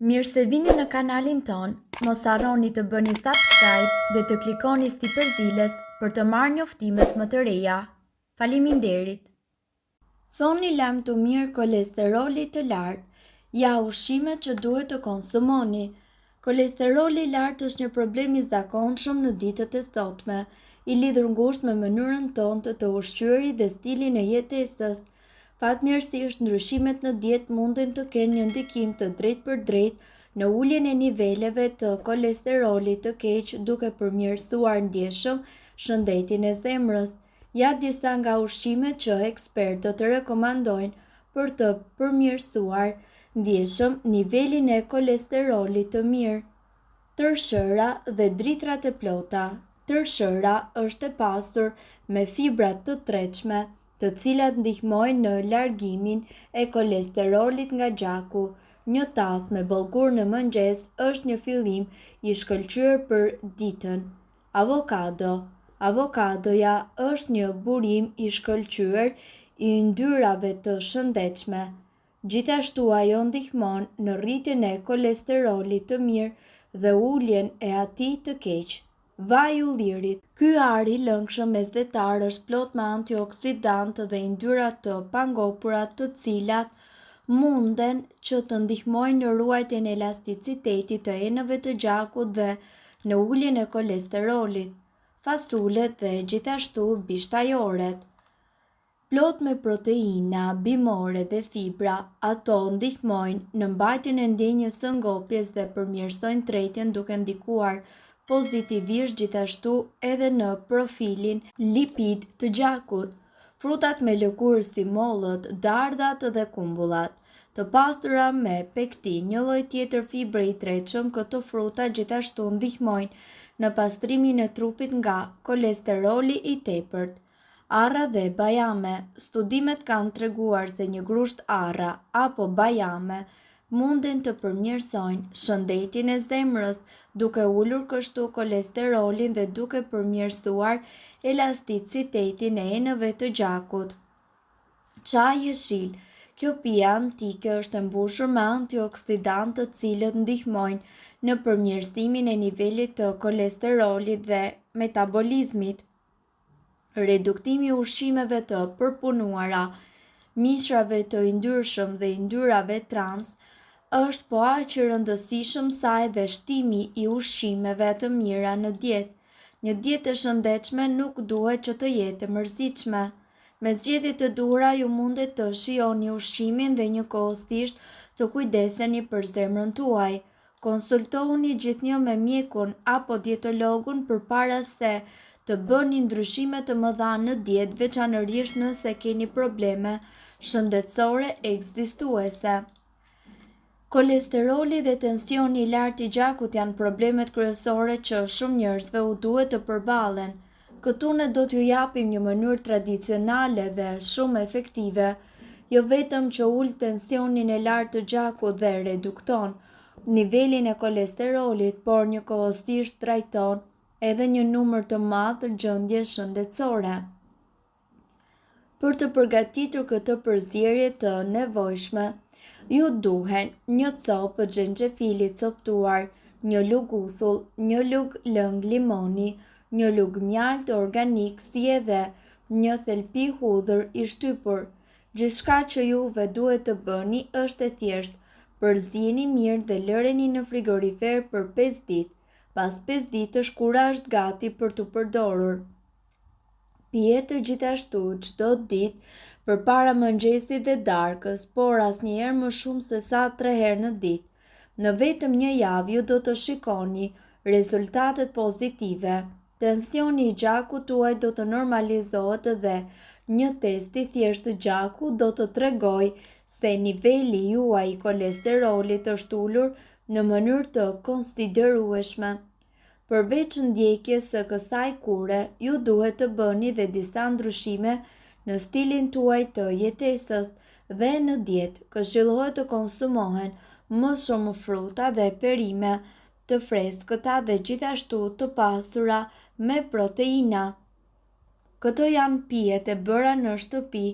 Mirë se vini në kanalin ton, mos harroni të bëni subscribe dhe të klikoni si përzdiles për të marrë njoftimet më të reja. Faleminderit! Thoni lajm të mirë kolesteroli të lartë, ja ushqimet që duhet të konsumoni. Kolesteroli i lartë është një problem i zakonshëm në ditët e sotme, i lidhur ngushtë me mënyrën tonë të ushqyerit dhe stilin e jetesës. Fatmirësisht, ndryshimet në dietë munden të kenë një ndikim të drejtpërdrejtë në uljen e niveleve të kolesterolit të keq, duke përmirësuar ndjeshëm shëndetin e zemrës. Ja disa nga ushqimet që ekspertët rekomandojnë për të përmirësuar ndjeshëm nivelin e kolesterolit të mirë. Tërshëra dhe dritrat e plota. Tërshëra është e pasur me fibra të tretshme, të cilat ndihmojnë në largimin e kolesterolit nga gjaku. Një tas me bollgur në mëngjes është një fillim i shkëlqyer për ditën. Avokado. Avokadoja është një burim i shkëlqyer i yndyrave të shëndetshme. Gjithashtu ajo ndihmon në rritjen e kolesterolit të mirë dhe uljen e atij të keq. Vaj i ullirit. Ky ar i lëngshëm mesdhetar është plot me antioksidantë dhe yndyra të pangopura, të cilat munden që të ndihmojnë në ruajtjen e elasticitetit të enëve të gjakut dhe në uljen e kolesterolit. Fasulet dhe gjithashtu bishtajoret. Plot me proteina, bimore dhe fibra, ato ndihmojnë në mbajtjen e ndjenjës së ngopjes dhe përmirësojnë tretjen duke ndikuar pozitivisht gjithashtu edhe në profilin lipid të gjakut. Frutat me lëkurë si mollët, dardhat dhe kumbullat, të pastura me pektin, një lloj tjetër fibre i tretshëm. Këto fruta gjithashtu ndihmojnë në pastrimin e trupit nga kolesteroli i tepërt. Arra dhe bajame. Studimet kanë treguar se një grusht arra apo bajame munden të përmirësojnë shëndetin e zemrës, duke ulur kështu kolesterolin dhe duke përmirësuar elasticitetin e enëve të gjakut. Çaj jeshil. Kjo pije antike është e mbushur me antioksidantë të cilët ndihmojnë në përmirësimin e nivelit të kolesterolit dhe metabolizmit. Reduktimi i ushqimeve të përpunuara, mishrave të yndyrshëm dhe yndyrave trans është po aq i rëndësishëm sa edhe shtimi i ushqimeve të mira në dietë. Një dietë e shëndetshme nuk duhet që të jetë e mërzitshme. Me zgjedhje të duhura ju mundet të shijoni ushqimin dhe njëkohësisht të kujdeseni për zemrën tuaj. Konsultohuni gjithnjë me mjekun apo dietologun përpara se të bëni ndryshime të mëdha në dietë, veçanërisht nëse keni probleme shëndetësore ekzistuese. Kolesteroli dhe tensioni i lartë i gjakut janë problemet kryesore që shumë njerëzve u duhet të përballen. Këtu ne do t'ju japim një mënyrë tradicionale dhe shumë efektive, jo vetëm që ul tensionin e lartë të gjakut dhe redukton nivelin e kolesterolit, por njëkohësisht trajton edhe një numër të madh gjendje shëndetësore. Për të përgatitur këtë përzierje të nevojshme, ju duhen një copë xhenxhefili coptuar, një lugë uthull, një lugë lëng limoni, një lugë mjaltë organik, si edhe një thelpi hudhër i shtypur. Gjithçka që juve duhet të bëni është e thjeshtë: përzieni mirë dhe lëreni në frigorifer për 5 ditë. Pas 5 ditësh kura është gati për t'u përdorur. Pihet gjithashtu çdo ditë përpara mëngjesit dhe darkës, por asnjëherë më shumë se sa 3 herë në ditë. Në vetëm një javë ju do të shikoni rezultatet pozitive. Tensioni i gjakut tuaj do të normalizohet dhe një test i thjeshtë të gjakut do të tregojë se niveli juaj i kolesterolit është ulur në mënyrë të konsiderueshme. Përveç ndjekjes së kësaj kure, ju duhet të bëni dhe disa ndryshime në stilin tuaj të jetesës dhe në dietë. Këshillohet të konsumohen më shumë fruta dhe perime të freskëta dhe gjithashtu të pasura me proteina. Këto janë pijet e bëra në shtëpi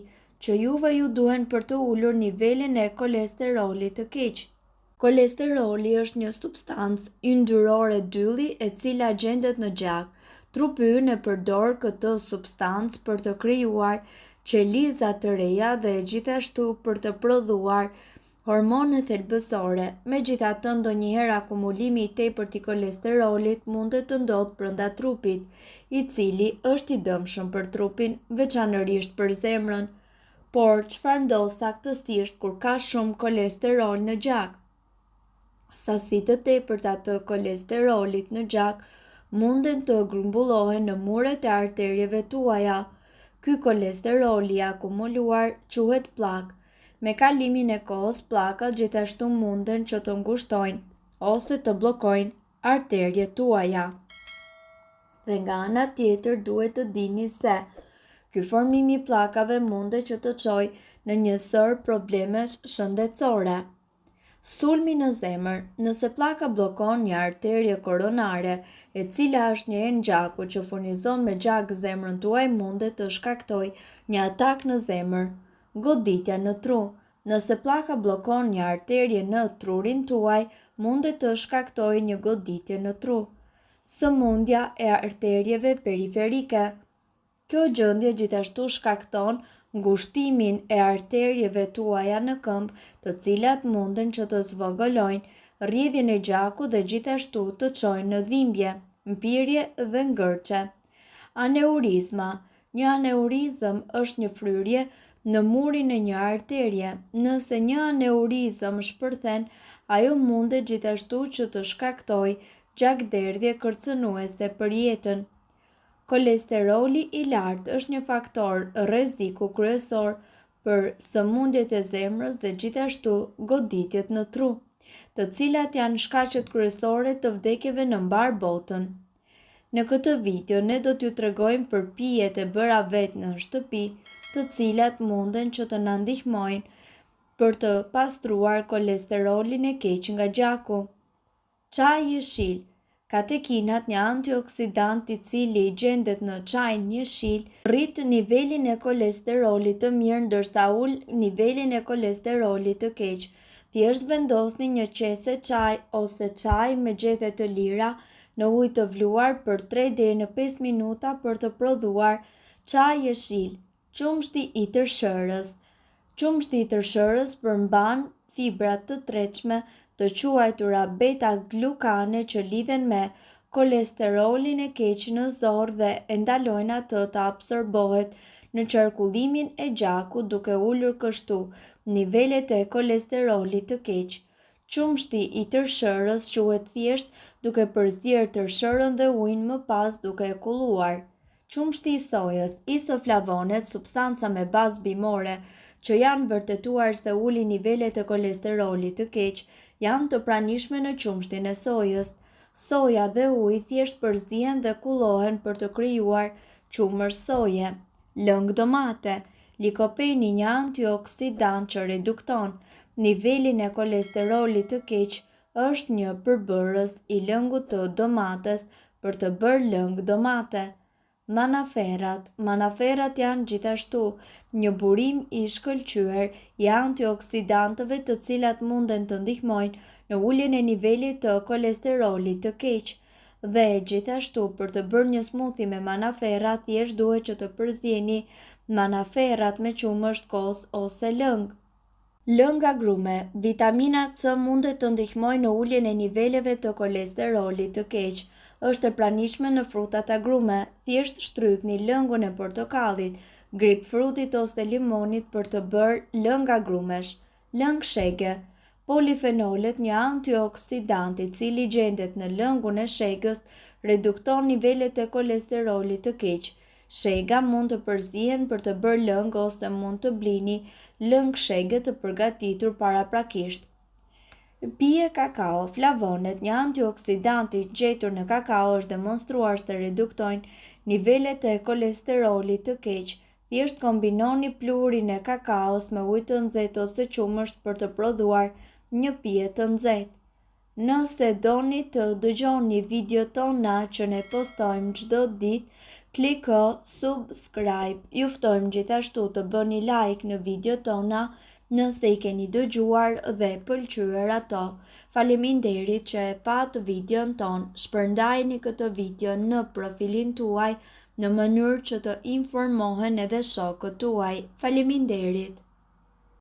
që juve ju duhen për të ulur nivelin e kolesterolit të keq. Kolesteroli është një substancë yndyrore dylli e cila gjendet në gjak. Trupi ynë e përdor këtë substancë për të krijuar qeliza të reja dhe gjithashtu për të prodhuar hormone thelbësore. Megjithatë, ndonjëherë akumulimi i tepërt i kolesterolit mund të ndodhë brenda trupit, i cili është i dëmshëm për trupin, veçanërisht për zemrën. Por çfarë ndodh saktësisht kur ka shumë kolesterol në gjak? Sasitë të tepërta të kolesterolit në gjak munden të grumbullohen në muret e arterieve tuaja. Ky kolesterol i akumuluar quhet pllak. Me kalimin e kohës, pllakat gjithashtu munden që të ngushtojnë ose të bllokojnë arteriet tuaja. Dhe nga ana tjetër duhet të dini se ky formim i pllakave mundet që të çojë në një sër problemesh shëndetësore. Sulmi në zemër. Nëse pllaka bllokon një arterie koronare, e cila është një enë gjaku që furnizon me gjak zemrën tuaj, mundet të shkaktojë një atak në zemër. Goditja në tru. Nëse pllaka bllokon një arterie në trurin tuaj, mundet të shkaktojë një goditje në tru. Sëmundja e arterieve periferike. Kjo gjendje gjithashtu shkakton ngushtimin e arterieve tuaja në këmbë, të cilat munden që të zvogëlojnë rrjedhjen e gjakut dhe gjithashtu të çojnë në dhimbje, mpirje dhe ngërçe. Aneurizma. Një aneurizëm është një fryrje në murin e një arterie. Nëse një aneurizëm shpërthen, ajo mundet gjithashtu që të shkaktojë gjakderdhje kërcënuese për jetën. Kolesteroli i lartë është një faktor rreziku kryesor për sëmundjet e zemrës dhe gjithashtu goditjet në tru, të cilat janë shkaqet kryesore të vdekjeve në mbar botën. Në këtë video ne do t'ju tregojmë për pijet e bëra vetë në shtëpi, të cilat munden që të na ndihmojnë për të pastruar kolesterolin e keq nga gjaku. Çaji jeshil. Katekinat, një antioksidant i cili gjendet në çajin jeshil, rrit nivelin e kolesterolit të mirë ndërsa ul nivelin e kolesterolit të keq. Thjesht vendosni një qese çaj ose çaj me gjethe të lira në ujë të vluar për 3 deri në 5 minuta për të prodhuar çaj jeshil. Qumshti i tërshërës. Qumshti i tërshërës përmban fibra të tretshme të quajtura beta-glukane që lidhen me kolesterolin e keq në zorë dhe e ndalojnë atë të absorbohet në qarkullimin e gjakut, duke ulur kështu nivelet e kolesterolit të keq. Qumshti i tërshërës quhet thjesht duke përzier tërshërën dhe ujin, më pas duke e kulluar. Qumshti i sojës. Isoflavonet, substanca me bazë bimore që janë vërtetuar se ulin nivelet e kolesterolit të keq, janë të pranishme në qumshtin e sojës. Soja dhe uji thjesht përzihen dhe kullohen për të krijuar qumër soje. Lëng domate. Likopeni, një antioksidant që redukton nivelin e kolesterolit të keq, është një përbërës i lëngut të domates për të bërë lëng domate. Manaferat. Manaferat janë gjithashtu një burim i shkëlqyer i antioksidantëve, të cilat munden të ndihmojnë në uljen e nivelit të kolesterolit të keq. Dhe gjithashtu për të bërë një smoothie me manaferat, thjesht duhet që të përzieni manaferat me qumësht kos ose lëng. Lëng agrume. Vitamina C mundet të ndihmojnë në uljen e niveleve të kolesterolit të keq. Është e pranishme në frutat agrume. Thjesht shtrydhni lëngun e portokallit, gripfrutit ose limonit për të bërë lëng agrumesh. Lëng shege. Polifenolet, një antioksidant i cili gjendet në lëngun e shegës, redukton nivelet e kolesterolit të keq. Shega mund të përzihen për të bërë lëng ose mund të blini lëng shege të përgatitur paraprakisht. Pije kakao. Flavonet, një antioksidant i gjetur në kakao, është demonstruar se reduktojnë nivelet e kolesterolit të keq. Thjesht kombinoni pluhurin e kakaos me ujë të nxehtë ose qumësht për të prodhuar një pije të nxehtë. Nëse doni të dëgjoni videot tona që ne postojmë çdo ditë, kliko subscribe. Ju ftojmë gjithashtu të bëni like në videot tona Nëse i keni dëgjuar dhe pëlqyer ato, faleminderit që e pat videon ton, shpërndajeni këtë video në profilin tuaj në mënyrë që të informohen edhe shokët tuaj. Faleminderit!